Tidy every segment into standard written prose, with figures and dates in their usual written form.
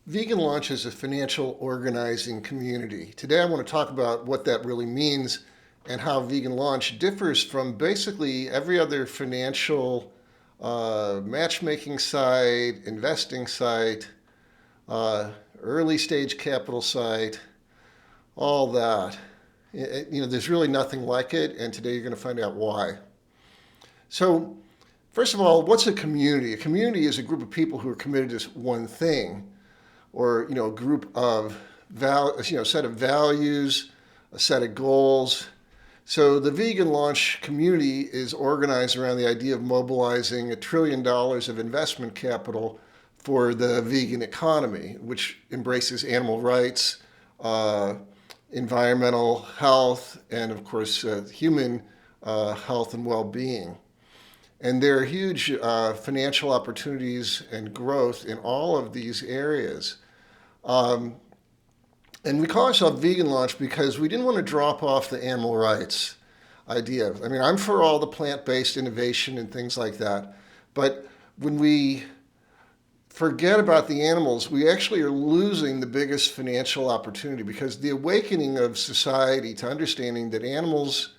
Vegan Launch is a financial organizing community. Today I want to talk about what that really means and how Vegan Launch differs from basically every other financial matchmaking site, investing site, early stage capital site, all that. There's really nothing like it, and today you're going to find out why. So, first of all, what's a community? A community is a group of people who are committed to one thing, or a group of set of values, a set of goals. So the Vegan Launch community is organized around the idea of mobilizing $1 trillion of investment capital for the vegan economy, which embraces animal rights, environmental health, and of course human health and well-being. And there are huge financial opportunities and growth in all of these areas. And we call ourselves Vegan Launch because we didn't want to drop off the animal rights idea. I mean, I'm for all the plant-based innovation and things like that. But when we forget about the animals, we actually are losing the biggest financial opportunity, because the awakening of society to understanding that animals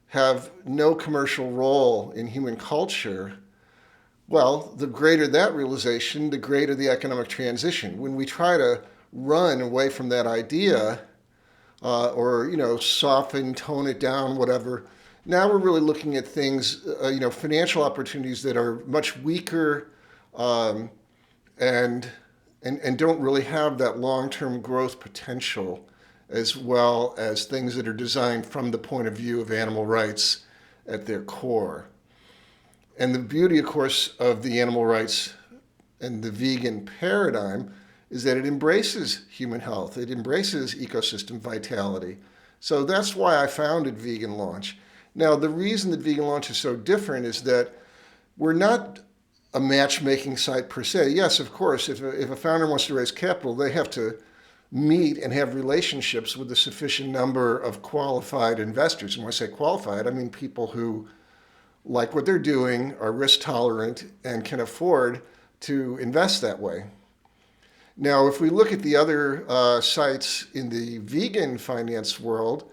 have no commercial role in human culture, well, the greater that realization, the greater the economic transition. When we try to run away from that idea, or soften, tone it down, whatever, now we're really looking at things, financial opportunities that are much weaker, and don't really have that long-term growth potential, as well as things that are designed from the point of view of animal rights at their core. And the beauty, of course, of the animal rights and the vegan paradigm is that it embraces human health. It embraces ecosystem vitality. So that's why I founded Vegan Launch. Now, the reason that Vegan Launch is so different is that we're not a matchmaking site per se. Yes, of course, if a founder wants to raise capital, they have to meet and have relationships with a sufficient number of qualified investors. And when I say qualified, I mean people who like what they're doing, are risk tolerant, and can afford to invest that way. Now, if we look at the other sites in the vegan finance world,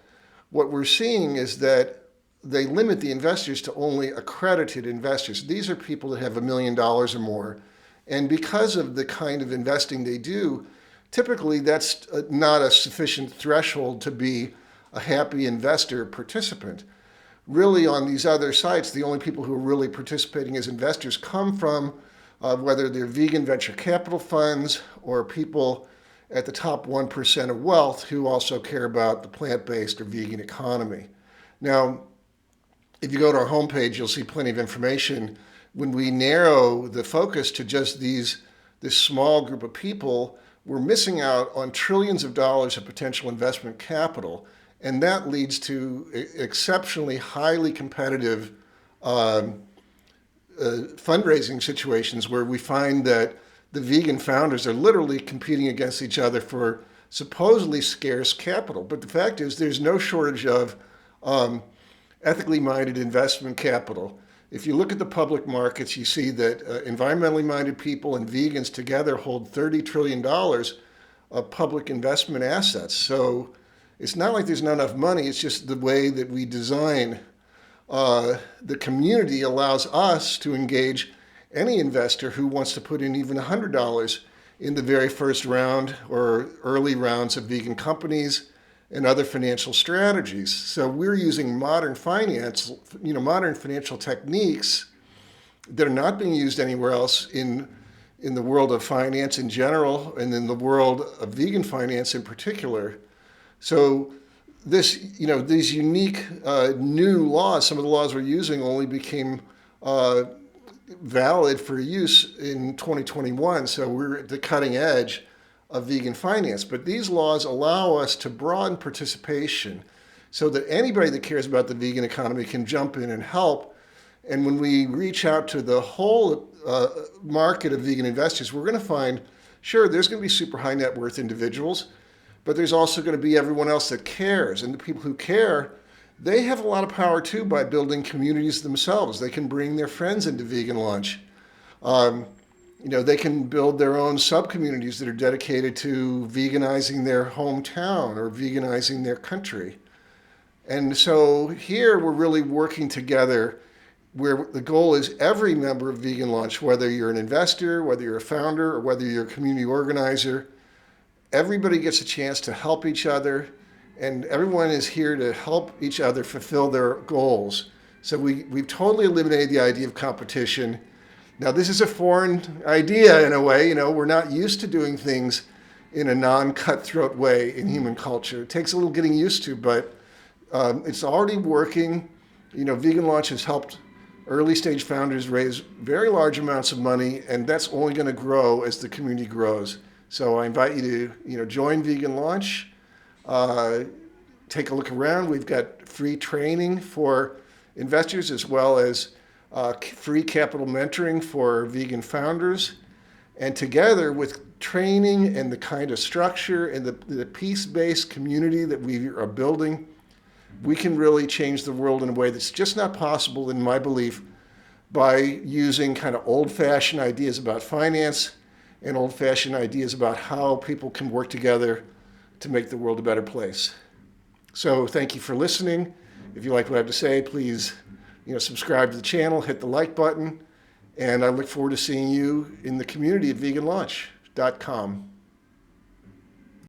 what we're seeing is that they limit the investors to only accredited investors. These are people that have $1 million or more. And because of the kind of investing they do, typically that's not a sufficient threshold to be a happy investor participant. Really, on these other sites, the only people who are really participating as investors come from whether they're vegan venture capital funds or people at the top 1% of wealth who also care about the plant-based or vegan economy. Now, if you go to our homepage, you'll see plenty of information. When we narrow the focus to just this small group of people, we're missing out on trillions of dollars of potential investment capital. And that leads to exceptionally highly competitive fundraising situations where we find that the vegan founders are literally competing against each other for supposedly scarce capital. But the fact is there's no shortage of ethically minded investment capital. If you look at the public markets, you see that environmentally minded people and vegans together hold $30 trillion of public investment assets. So it's not like there's not enough money, it's just the way that we design the community allows us to engage any investor who wants to put in even $100 in the very first round or early rounds of vegan companies and other financial strategies. So we're using modern finance, modern financial techniques that are not being used anywhere else in the world of finance in general and in the world of vegan finance in particular. So these unique new laws, some of the laws we're using only became valid for use in 2021. So we're at the cutting edge of vegan finance. But these laws allow us to broaden participation so that anybody that cares about the vegan economy can jump in and help. And when we reach out to the whole market of vegan investors, we're going to find, sure, there's going to be super high net worth individuals, but there's also going to be everyone else that cares. And the people who care, they have a lot of power too by building communities themselves. They can bring their friends into Vegan Launch. They can build their own sub-communities that are dedicated to veganizing their hometown or veganizing their country. And so here we're really working together where the goal is every member of Vegan Lunch, whether you're an investor, whether you're a founder, or whether you're a community organizer, everybody gets a chance to help each other, and everyone is here to help each other fulfill their goals. So we've totally eliminated the idea of competition. Now, this is a foreign idea in a way. We're not used to doing things in a non-cutthroat way in human culture. It takes a little getting used to, but it's already working. Vegan Launch has helped early stage founders raise very large amounts of money, and that's only going to grow as the community grows. So I invite you to join Vegan Launch. Take a look around. We've got free training for investors as well as free capital mentoring for vegan founders. And together with training and the kind of structure and the peace-based community that we are building, we can really change the world in a way that's just not possible, in my belief, by using kind of old-fashioned ideas about finance and old-fashioned ideas about how people can work together to make the world a better place. So thank you for listening. If you like what I have to say, please subscribe to the channel, hit the like button, and I look forward to seeing you in the community at veganlaunch.com.